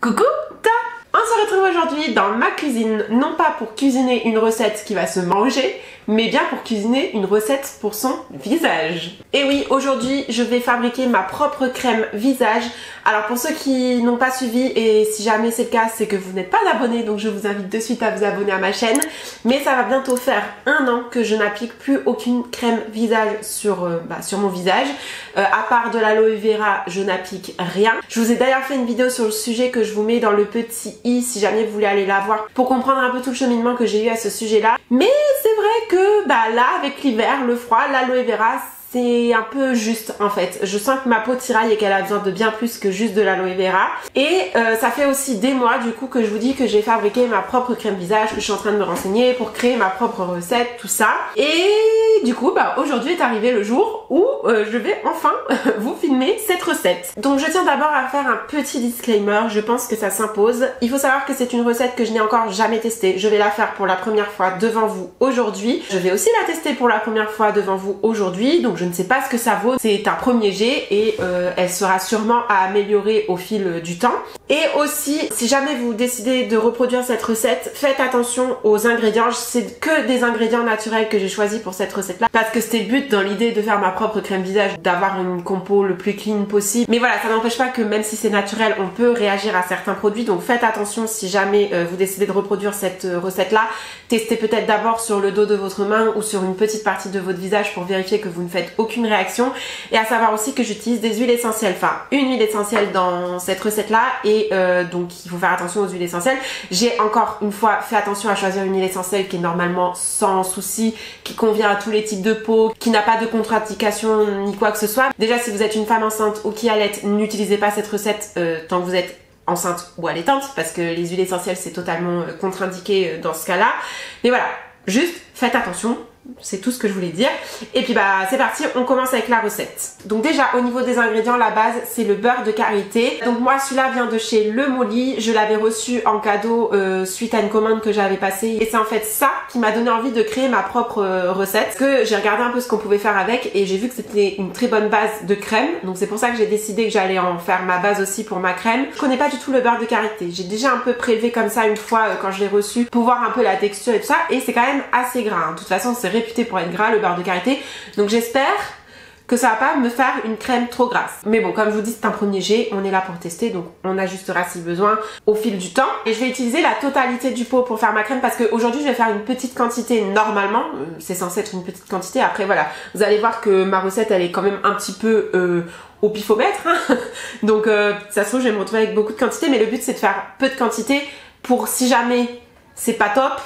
Coucou, on se retrouve aujourd'hui dans ma cuisine, non pas pour cuisiner une recette qui va se manger, mais bien pour cuisiner une recette pour son visage. Et oui, aujourd'hui je vais fabriquer ma propre crème visage. Alors pour ceux qui n'ont pas suivi, et si jamais c'est le cas, c'est que vous n'êtes pas abonné, donc je vous invite de suite à vous abonner à ma chaîne. Mais ça va bientôt faire 1 an que je n'applique plus aucune crème visage sur mon visage. À part de l'aloe vera, je n'applique rien. Je vous ai d'ailleurs fait une vidéo sur le sujet que je vous mets dans le petit i si jamais vous voulez aller la voir pour comprendre un peu tout le cheminement que j'ai eu à ce sujet-là. Mais c'est vrai que là, avec l'hiver, le froid, l'aloe vera, c'est un peu juste en fait. Je sens que ma peau tiraille et qu'elle a besoin de bien plus que juste de l'aloe vera. Et ça fait aussi des mois du coup que je vous dis que j'ai fabriqué ma propre crème visage, que je suis en train de me renseigner pour créer ma propre recette, tout ça. Et du coup aujourd'hui est arrivé le jour où je vais enfin vous filmer cette recette. Donc je tiens d'abord à faire un petit disclaimer, je pense que ça s'impose. Il faut savoir que c'est une recette que je n'ai encore jamais testée. Je vais la faire pour la première fois devant vous aujourd'hui. Je vais aussi la tester pour la première fois devant vous aujourd'hui. Donc je ne sais pas ce que ça vaut, c'est un premier jet et elle sera sûrement à améliorer au fil du temps. Et aussi, si jamais vous décidez de reproduire cette recette, faites attention aux ingrédients. C'est que des ingrédients naturels que j'ai choisis pour cette recette là, parce que c'était le but dans l'idée de faire ma propre crème visage, d'avoir une compo le plus clean possible. Mais voilà, ça n'empêche pas que même si c'est naturel, on peut réagir à certains produits, donc faites attention si jamais vous décidez de reproduire cette recette là. Testez peut-être d'abord sur le dos de votre main ou sur une petite partie de votre visage pour vérifier que vous ne faites aucune réaction. Et à savoir aussi que j'utilise des huiles essentielles, enfin une huile essentielle dans cette recette là, et donc il faut faire attention aux huiles essentielles. J'ai encore une fois fait attention à choisir une huile essentielle qui est normalement sans souci, qui convient à tous les types de peau, qui n'a pas de contre-indication ni quoi que ce soit. Déjà, si vous êtes une femme enceinte ou qui allaite, n'utilisez pas cette recette tant que vous êtes enceinte ou allaitante, parce que les huiles essentielles c'est totalement contre-indiqué dans ce cas là. Mais voilà, juste faites attention. C'est tout ce que je voulais dire. Et puis c'est parti, on commence avec la recette. Donc déjà au niveau des ingrédients, la base c'est le beurre de karité. Donc moi celui-là vient de chez Le Molly. Je l'avais reçu en cadeau suite à une commande que j'avais passée. Et c'est en fait ça qui m'a donné envie de créer ma propre recette. Parce que j'ai regardé un peu ce qu'on pouvait faire avec et j'ai vu que c'était une très bonne base de crème. Donc c'est pour ça que j'ai décidé que j'allais en faire ma base aussi pour ma crème. Je connais pas du tout le beurre de karité. J'ai déjà un peu prélevé comme ça une fois quand je l'ai reçu pour voir un peu la texture et tout ça. Et c'est quand même assez gras. De toute façon c'est réputé pour être gras le beurre de karité, donc j'espère que ça va pas me faire une crème trop grasse. Mais bon, comme je vous dis, c'est un premier jet, on est là pour tester, donc on ajustera si besoin au fil du temps. Et je vais utiliser la totalité du pot pour faire ma crème parce qu'aujourd'hui je vais faire une petite quantité normalement, c'est censé être une petite quantité. Après voilà, vous allez voir que ma recette elle est quand même un petit peu au pifomètre, hein. Donc ça se trouve je vais me retrouver avec beaucoup de quantité, mais le but c'est de faire peu de quantité pour si jamais c'est pas top,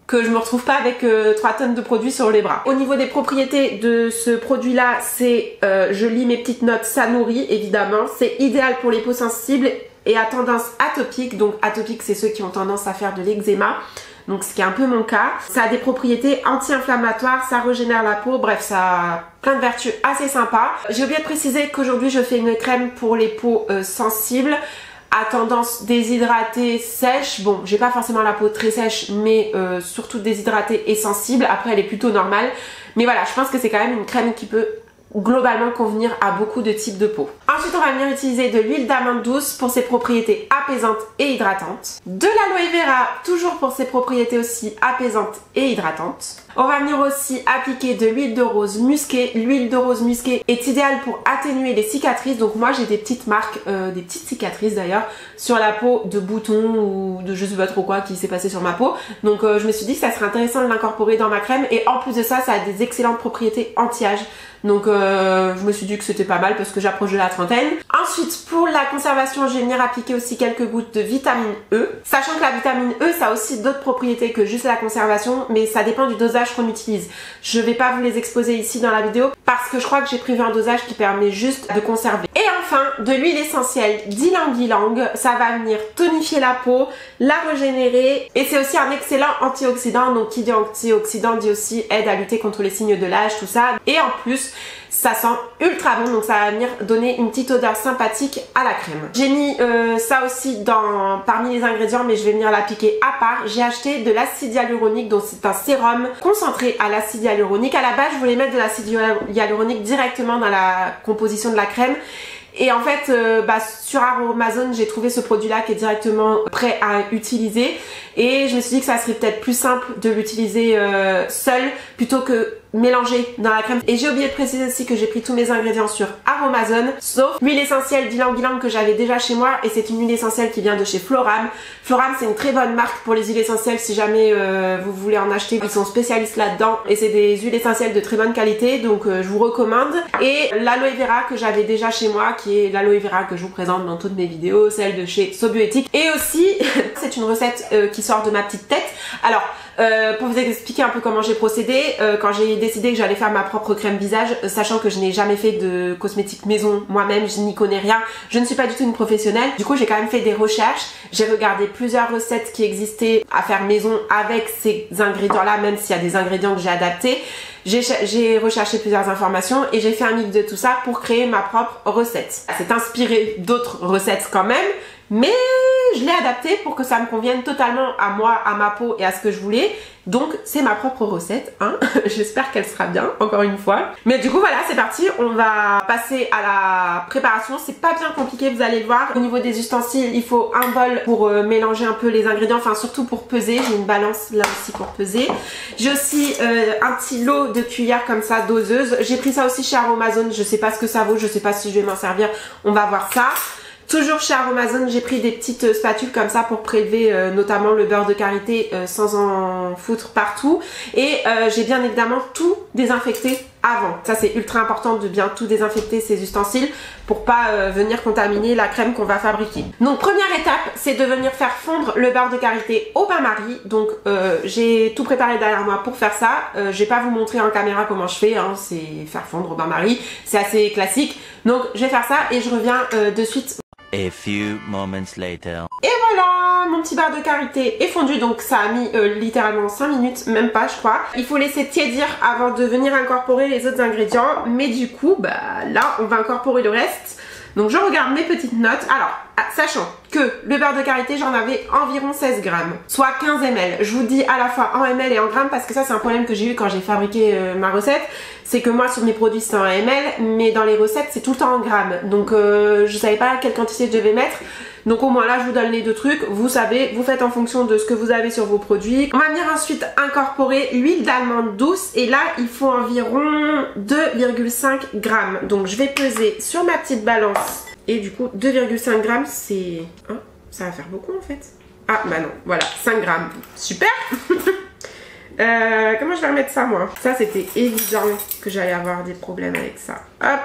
que je me retrouve pas avec 3 tonnes de produits sur les bras. Au niveau des propriétés de ce produit là, c'est, je lis mes petites notes, ça nourrit évidemment, c'est idéal pour les peaux sensibles et à tendance atopique. Donc atopique c'est ceux qui ont tendance à faire de l'eczéma, donc ce qui est un peu mon cas. Ça a des propriétés anti-inflammatoires, ça régénère la peau, bref ça a plein de vertus assez sympas. J'ai oublié de préciser qu'aujourd'hui je fais une crème pour les peaux sensibles, à tendance déshydratée, sèche. Bon, j'ai pas forcément la peau très sèche, mais surtout déshydratée et sensible. Après, elle est plutôt normale. Mais voilà, je pense que c'est quand même une crème qui peut globalement convenir à beaucoup de types de peau. Ensuite, on va venir utiliser de l'huile d'amande douce pour ses propriétés apaisantes et hydratantes. De l'aloe vera, toujours pour ses propriétés aussi apaisantes et hydratantes. On va venir aussi appliquer de l'huile de rose musquée. L'huile de rose musquée est idéale pour atténuer les cicatrices. Donc moi j'ai des petites marques, des petites cicatrices d'ailleurs, sur la peau de boutons ou de je sais pas trop quoi qui s'est passé sur ma peau. Donc je me suis dit que ça serait intéressant de l'incorporer dans ma crème. Et en plus de ça, ça a des excellentes propriétés anti-âge. Donc je me suis dit que c'était pas mal parce que j'approche de la trentaine. Ensuite, pour la conservation, je vais venir appliquer aussi quelques gouttes de vitamine E. Sachant que la vitamine E, ça a aussi d'autres propriétés que juste la conservation, mais ça dépend du dosage qu'on utilise. Je vais pas vous les exposer ici dans la vidéo parce que je crois que j'ai prévu un dosage qui permet juste de conserver. Et enfin, de l'huile essentielle d'ylang-ylang. Ça va venir tonifier la peau, la régénérer et c'est aussi un excellent antioxydant. Donc qui dit antioxydant dit aussi aide à lutter contre les signes de l'âge, tout ça. Et en plus, ça sent ultra bon, donc ça va venir donner une petite odeur sympathique à la crème. J'ai mis ça aussi parmi les ingrédients, mais je vais venir l'appliquer à part. J'ai acheté de l'acide hyaluronique, donc c'est un sérum concentré à l'acide hyaluronique. À la base, je voulais mettre de l'acide hyaluronique directement dans la composition de la crème. Et en fait, sur Amazon, j'ai trouvé ce produit-là qui est directement prêt à utiliser. Et je me suis dit que ça serait peut-être plus simple de l'utiliser seul plutôt que mélanger dans la crème. Et j'ai oublié de préciser aussi que j'ai pris tous mes ingrédients sur Aromazone, sauf l'huile essentielle d'ylang ylang que j'avais déjà chez moi, et c'est une huile essentielle qui vient de chez Floram. Floram, c'est une très bonne marque pour les huiles essentielles si jamais vous voulez en acheter. Ils sont spécialistes là-dedans et c'est des huiles essentielles de très bonne qualité, donc je vous recommande. Et l'aloe vera que j'avais déjà chez moi, qui est l'aloe vera que je vous présente dans toutes mes vidéos, celle de chez Sobioéthique. Et aussi, c'est une recette qui sort de ma petite tête. Alors, pour vous expliquer un peu comment j'ai procédé, quand j'ai décidé que j'allais faire ma propre crème visage, sachant que je n'ai jamais fait de cosmétiques maison moi-même, je n'y connais rien, je ne suis pas du tout une professionnelle, du coup j'ai quand même fait des recherches, j'ai regardé plusieurs recettes qui existaient à faire maison avec ces ingrédients là, même s'il y a des ingrédients que j'ai adaptés. J'ai recherché plusieurs informations et j'ai fait un mix de tout ça pour créer ma propre recette. C'est inspiré d'autres recettes quand même, mais je l'ai adapté pour que ça me convienne totalement à moi, à ma peau et à ce que je voulais. Donc c'est ma propre recette, hein. J'espère qu'elle sera bien, encore une fois. Mais du coup voilà, c'est parti, on va passer à la préparation. C'est pas bien compliqué, vous allez le voir. Au niveau des ustensiles, il faut un bol pour mélanger un peu les ingrédients, enfin surtout pour peser. J'ai une balance là aussi pour peser. J'ai aussi un petit lot de cuillères comme ça, doseuse. J'ai pris ça aussi chez Aromazone, je sais pas ce que ça vaut, je sais pas si je vais m'en servir, on va voir ça. Toujours chez Aromazone, j'ai pris des petites spatules comme ça pour prélever notamment le beurre de karité sans en foutre partout. Et j'ai bien évidemment tout désinfecté avant. Ça c'est ultra important de bien tout désinfecter ces ustensiles pour pas venir contaminer la crème qu'on va fabriquer. Donc première étape, c'est de venir faire fondre le beurre de karité au bain-marie. Donc j'ai tout préparé derrière moi pour faire ça. Je vais pas vous montrer en caméra comment je fais, hein, c'est faire fondre au bain-marie. C'est assez classique. Donc je vais faire ça et je reviens de suite. A few moments later. Et voilà, mon petit beurre de karité est fondu, donc ça a mis littéralement 5 minutes, même pas je crois. Il faut laisser tiédir avant de venir incorporer les autres ingrédients, mais du coup, bah là on va incorporer le reste. Donc je regarde mes petites notes. Alors, sachant que le beurre de karité, j'en avais environ 16 grammes, soit 15 ml. Je vous dis à la fois en ml et en grammes parce que ça c'est un problème que j'ai eu quand j'ai fabriqué ma recette. C'est que moi sur mes produits c'est en ml, mais dans les recettes c'est tout le temps en grammes. Donc je savais pas quelle quantité je devais mettre. Donc au moins là je vous donne les deux trucs, vous savez, vous faites en fonction de ce que vous avez sur vos produits. On va venir ensuite incorporer l'huile d'almande douce et là il faut environ 2,5 grammes. Donc je vais peser sur ma petite balance et du coup 2,5 grammes c'est... Hein, ça va faire beaucoup en fait. Ah bah non, voilà, 5 grammes, super. Comment je vais remettre ça moi? Ça c'était évident que j'allais avoir des problèmes avec ça. Hop,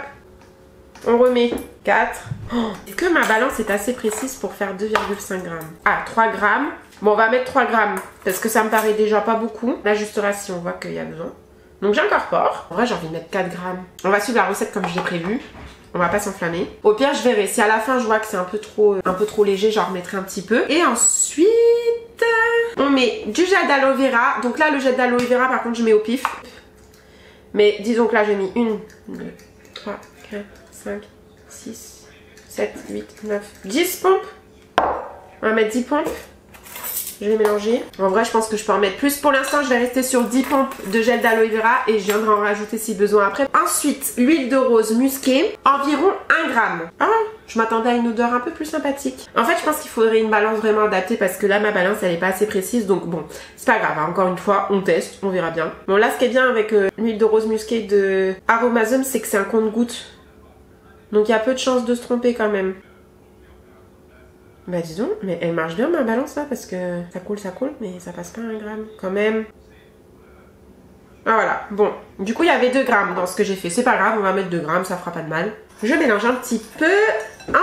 on remet 4. Oh, est-ce que ma balance est assez précise pour faire 2,5 grammes? Ah, 3 grammes. Bon, on va mettre 3 grammes parce que ça me paraît déjà pas beaucoup. On ajustera si on voit qu'il y a besoin. Donc j'incorpore. En vrai, j'ai envie de mettre 4 grammes. On va suivre la recette comme je l'ai prévu. On va pas s'enflammer. Au pire, je verrai. Si à la fin, je vois que c'est un peu trop léger, j'en remettrai un petit peu. Et ensuite, on met du gel d'aloe vera. Donc là, le gel d'aloe vera, par contre, je mets au pif. Mais disons que là, j'ai mis 1, 2, 3, 4, 5, 6, 7, 8, 9, 10 pompes. On va mettre 10 pompes. Je vais mélanger. En vrai, je pense que je peux en mettre plus. Pour l'instant, je vais rester sur 10 pompes de gel d'aloe vera et je viendrai en rajouter si besoin après. Ensuite, l'huile de rose musquée, environ 1 gramme. Ah, je m'attendais à une odeur un peu plus sympathique. En fait, je pense qu'il faudrait une balance vraiment adaptée parce que là, ma balance, elle est pas assez précise. Donc bon, c'est pas grave. Encore une fois, on teste, on verra bien. Bon, là, ce qui est bien avec l'huile de rose musquée de Aromazone, c'est que c'est un compte-gouttes. Donc il y a peu de chances de se tromper quand même. Bah disons, mais elle marche bien ma balance là parce que ça coule, mais ça passe pas 1 gramme quand même. Ah voilà, bon. Du coup il y avait 2 grammes dans ce que j'ai fait. C'est pas grave, on va mettre 2 grammes, ça fera pas de mal. Je mélange un petit peu.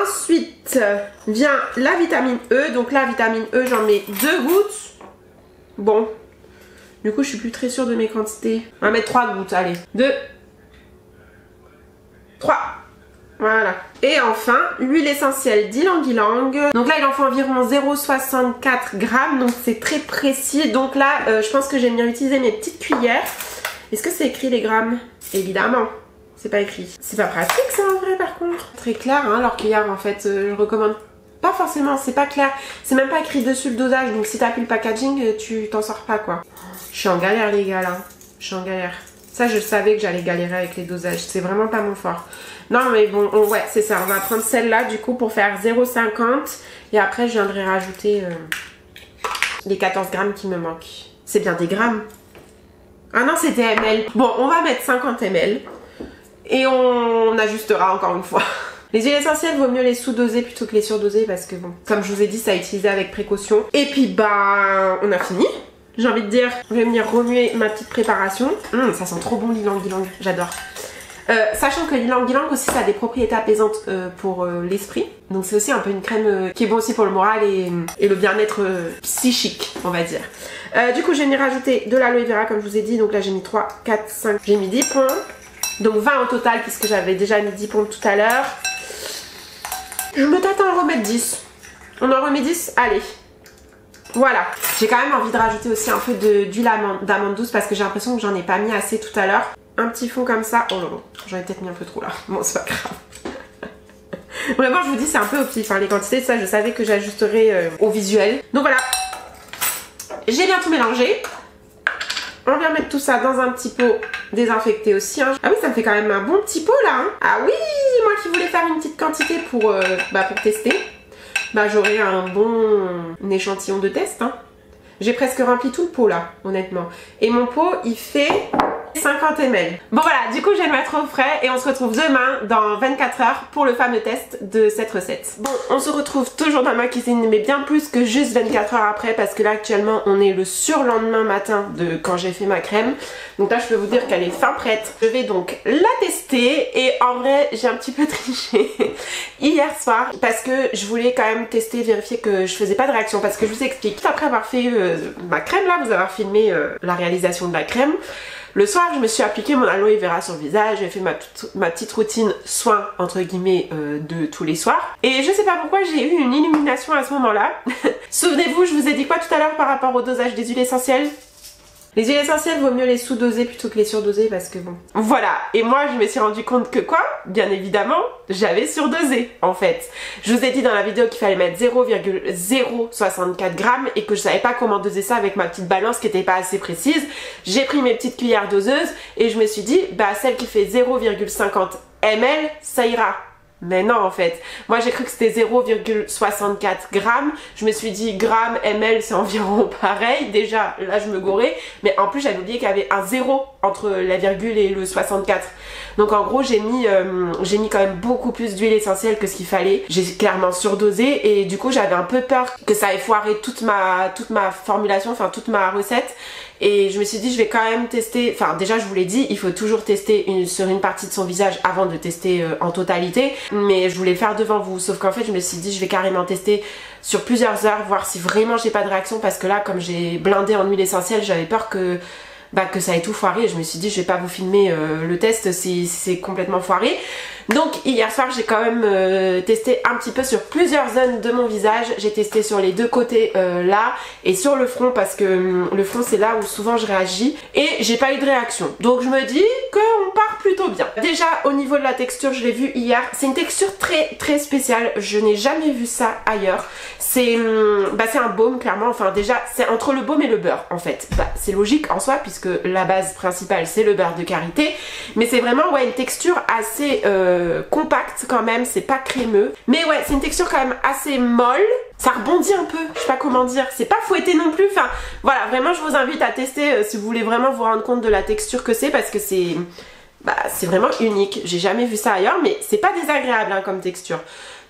Ensuite vient la vitamine E. Donc la vitamine E, j'en mets 2 gouttes. Bon. Du coup je suis plus très sûre de mes quantités. On va mettre 3 gouttes, allez. 2. 3. Voilà. Et enfin, l'huile essentielle d'ylang ylang. Donc là, il en faut environ 0,64 grammes. Donc c'est très précis. Donc là, je pense que je vais venir utiliser mes petites cuillères. Est-ce que c'est écrit les grammes? Évidemment. C'est pas écrit. C'est pas pratique ça en vrai par contre. Très clair, hein, leur cuillère en fait. Je recommande pas forcément. C'est pas clair. C'est même pas écrit dessus le dosage. Donc si t'as plus le packaging, tu t'en sors pas quoi. Je suis en galère les gars là. Je suis en galère. Ça, je savais que j'allais galérer avec les dosages. C'est vraiment pas mon fort. Non mais bon, ouais c'est ça, on va prendre celle-là du coup pour faire 0,50 et après je viendrai rajouter les 14 grammes qui me manquent. C'est bien des grammes. Ah non c'était ml. Bon on va mettre 50 ml et on ajustera encore une fois. Les huiles essentielles, vaut mieux les sous-doser plutôt que les surdoser parce que bon, comme je vous ai dit, ça à utiliser avec précaution. Et puis bah, on a fini. J'ai envie de dire, je vais venir remuer ma petite préparation. Ça sent trop bon l'ylang-ylang, j'adore. Sachant que l'ylang-ylang aussi ça a des propriétés apaisantes pour l'esprit. Donc c'est aussi un peu une crème qui est bon aussi pour le moral et le bien-être psychique on va dire. Du coup je vais venir rajouter de l'aloe vera comme je vous ai dit. Donc là j'ai mis 3, 4, 5, j'ai mis 10 points. Donc 20 au total puisque j'avais déjà mis 10 points tout à l'heure. Je me tâte à en remettre 10. On en remet 10, allez. Voilà. J'ai quand même envie de rajouter aussi un peu d'huile d'amande douce parce que j'ai l'impression que j'en ai pas mis assez tout à l'heure. Un petit fond comme ça. Oh non, j'en ai peut-être mis un peu trop là. Bon, c'est pas grave. Vraiment, je vous dis, c'est un peu au pif. Hein. Les quantités, ça, je savais que j'ajusterais au visuel. Donc voilà. J'ai bien tout mélangé. On vient mettre tout ça dans un petit pot désinfecté aussi. Hein. Ah oui, ça me fait quand même un bon petit pot là. Hein. Ah oui, moi qui voulais faire une petite quantité pour tester. Bah j'aurai un bon échantillon de test. Hein. J'ai presque rempli tout le pot là, honnêtement. Et mon pot, il fait 50 ml. Bon voilà, du coup je vais le mettre au frais et on se retrouve demain dans 24 heures pour le fameux test de cette recette. Bon, on se retrouve toujours dans ma cuisine mais bien plus que juste 24 heures après parce que là actuellement on est le surlendemain matin de quand j'ai fait ma crème. Donc là je peux vous dire qu'elle est fin prête. Je vais donc la tester et en vrai j'ai un petit peu triché hier soir parce que je voulais quand même tester, vérifier que je faisais pas de réaction parce que je vous explique. Après avoir fait ma crème là, vous avez filmé la réalisation de la crème. Le soir, je me suis appliqué mon aloe vera sur le visage, j'ai fait ma petite routine soin entre guillemets de tous les soirs. Et je sais pas pourquoi j'ai eu une illumination à ce moment-là. Souvenez-vous, je vous ai dit quoi tout à l'heure par rapport au dosage des huiles essentielles ? Les huiles essentielles, vaut mieux les sous-doser plutôt que les surdoser parce que bon... Voilà, et moi je me suis rendu compte que quoi ? Bien évidemment, j'avais surdosé en fait. Je vous ai dit dans la vidéo qu'il fallait mettre 0,064 grammes et que je savais pas comment doser ça avec ma petite balance qui était pas assez précise. J'ai pris mes petites cuillères doseuses et je me suis dit, bah celle qui fait 0,50 ml, ça ira. Mais non en fait, moi j'ai cru que c'était 0,64 grammes, je me suis dit grammes, ml c'est environ pareil, déjà là je me gourais, mais en plus j'avais oublié qu'il y avait un 0 entre la virgule et le 64. Donc en gros j'ai mis quand même beaucoup plus d'huile essentielle que ce qu'il fallait, j'ai clairement surdosé et du coup j'avais un peu peur que ça ait foiré toute ma formulation, enfin toute ma recette. Et je me suis dit je vais quand même tester, enfin déjà je vous l'ai dit, il faut toujours tester sur une partie de son visage avant de tester en totalité. Mais je voulais le faire devant vous, sauf qu'en fait je me suis dit je vais carrément tester sur plusieurs heures, voir si vraiment j'ai pas de réaction. Parce que là comme j'ai blindé en huile essentielle, j'avais peur que ça ait tout foiré. Et je me suis dit je vais pas vous filmer le test si c'est complètement foiré. Donc hier soir j'ai quand même testé un petit peu sur plusieurs zones de mon visage. J'ai testé sur les deux côtés là et sur le front parce que le front c'est là où souvent je réagis et j'ai pas eu de réaction. Donc je me dis qu'on part plutôt bien. Déjà au niveau de la texture, je l'ai vu hier, c'est une texture très très spéciale. Je n'ai jamais vu ça ailleurs. C'est un baume clairement, enfin déjà c'est entre le baume et le beurre en fait. C'est logique en soi puisque la base principale c'est le beurre de karité. Mais c'est vraiment ouais une texture assez compact quand même, c'est pas crémeux. Mais ouais, c'est une texture quand même assez molle. Ça rebondit un peu, je sais pas comment dire. C'est pas fouetté non plus. Enfin, voilà, vraiment je vous invite à tester si vous voulez vraiment vous rendre compte de la texture que c'est parce que c'est vraiment unique. J'ai jamais vu ça ailleurs, mais c'est pas désagréable hein, comme texture.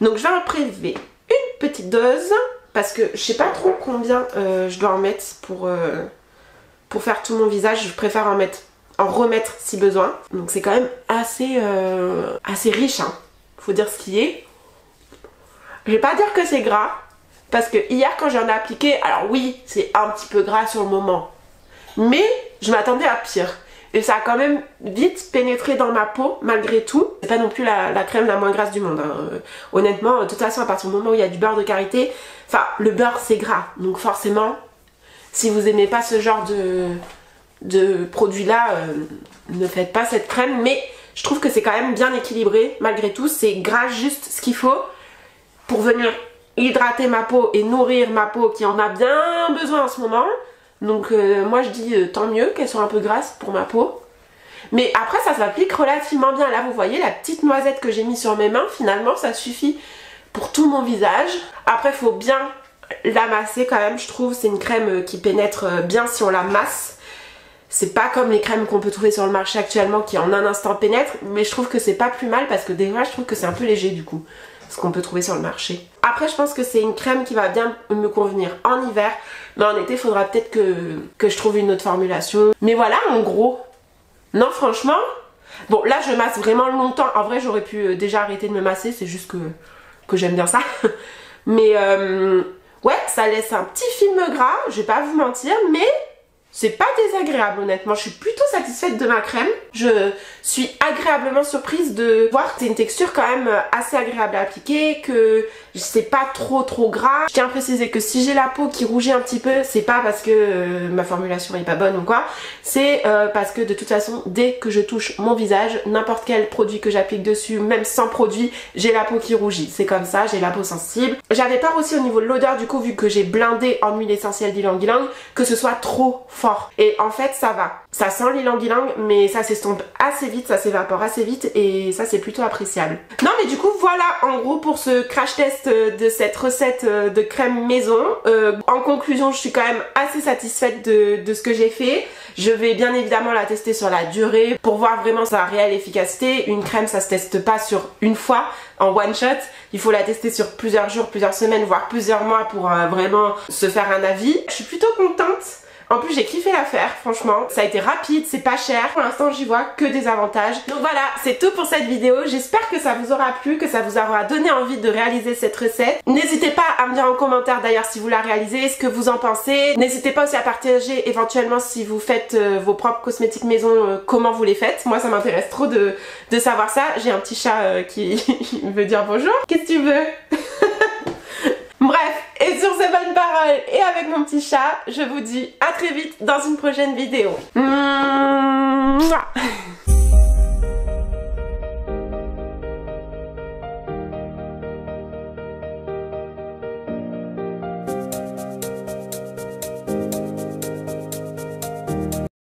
Donc je vais en prélever une petite dose parce que je sais pas trop combien je dois en mettre pour faire tout mon visage. Je préfère en remettre si besoin. Donc c'est quand même assez riche hein. Faut dire ce qui est. Je vais pas dire que c'est gras parce que hier quand j'en ai appliqué, alors oui c'est un petit peu gras sur le moment, mais je m'attendais à pire et ça a quand même vite pénétré dans ma peau malgré tout. C'est pas non plus la crème la moins grasse du monde hein. Honnêtement, de toute façon à partir du moment où il y a du beurre de karité, enfin le beurre c'est gras, donc forcément si vous aimez pas ce genre de produit là, ne faites pas cette crème. Mais je trouve que c'est quand même bien équilibré malgré tout, c'est gras juste ce qu'il faut pour venir hydrater ma peau et nourrir ma peau qui en a bien besoin en ce moment. Donc moi je dis tant mieux qu'elle soit un peu grasse pour ma peau. Mais après ça s'applique relativement bien. Là vous voyez la petite noisette que j'ai mis sur mes mains, finalement ça suffit pour tout mon visage. Après il faut bien la masser quand même, je trouve. C'est une crème qui pénètre bien si on la masse. C'est pas comme les crèmes qu'on peut trouver sur le marché actuellement qui en un instant pénètrent, mais je trouve que c'est pas plus mal parce que des fois je trouve que c'est un peu léger du coup, ce qu'on peut trouver sur le marché. Après je pense que c'est une crème qui va bien me convenir en hiver, mais en été il faudra peut-être que je trouve une autre formulation. Mais voilà en gros. Non franchement, bon là je masse vraiment longtemps, en vrai j'aurais pu déjà arrêter de me masser, c'est juste que j'aime bien ça. Mais ouais, ça laisse un petit film gras, je vais pas vous mentir, mais c'est pas désagréable honnêtement, je suis plutôt satisfaite de ma crème. Je suis agréablement surprise de voir que c'est une texture quand même assez agréable à appliquer, que c'est pas trop gras. Je tiens à préciser que si j'ai la peau qui rougit un petit peu, c'est pas parce que ma formulation est pas bonne ou quoi, c'est parce que de toute façon dès que je touche mon visage, n'importe quel produit que j'applique dessus, même sans produit, j'ai la peau qui rougit. C'est comme ça, j'ai la peau sensible. J'avais peur aussi au niveau de l'odeur du coup, vu que j'ai blindé en huile essentielle d'ylang-ylang, que ce soit trop fort. Et en fait ça va. Ça sent l'ylang-ylang mais ça s'estompe assez vite, ça s'évapore assez vite et ça c'est plutôt appréciable. Non mais du coup voilà en gros pour ce crash test de cette recette de crème maison. En conclusion je suis quand même assez satisfaite de ce que j'ai fait. Je vais bien évidemment la tester sur la durée pour voir vraiment sa réelle efficacité. Une crème ça se teste pas sur une fois en one shot, il faut la tester sur plusieurs jours, plusieurs semaines, voire plusieurs mois pour vraiment se faire un avis. Je suis plutôt contente. En plus j'ai kiffé la faire, franchement, ça a été rapide, c'est pas cher, pour l'instant j'y vois que des avantages. Donc voilà, c'est tout pour cette vidéo, j'espère que ça vous aura plu, que ça vous aura donné envie de réaliser cette recette. N'hésitez pas à me dire en commentaire d'ailleurs si vous la réalisez, ce que vous en pensez. N'hésitez pas aussi à partager éventuellement si vous faites vos propres cosmétiques maison, comment vous les faites. Moi ça m'intéresse trop de savoir ça. J'ai un petit chat qui veut dire bonjour. Qu'est-ce que tu veux? Bref, et sur ces bonnes paroles et avec mon petit chat, je vous dis à très vite dans une prochaine vidéo. Mouah.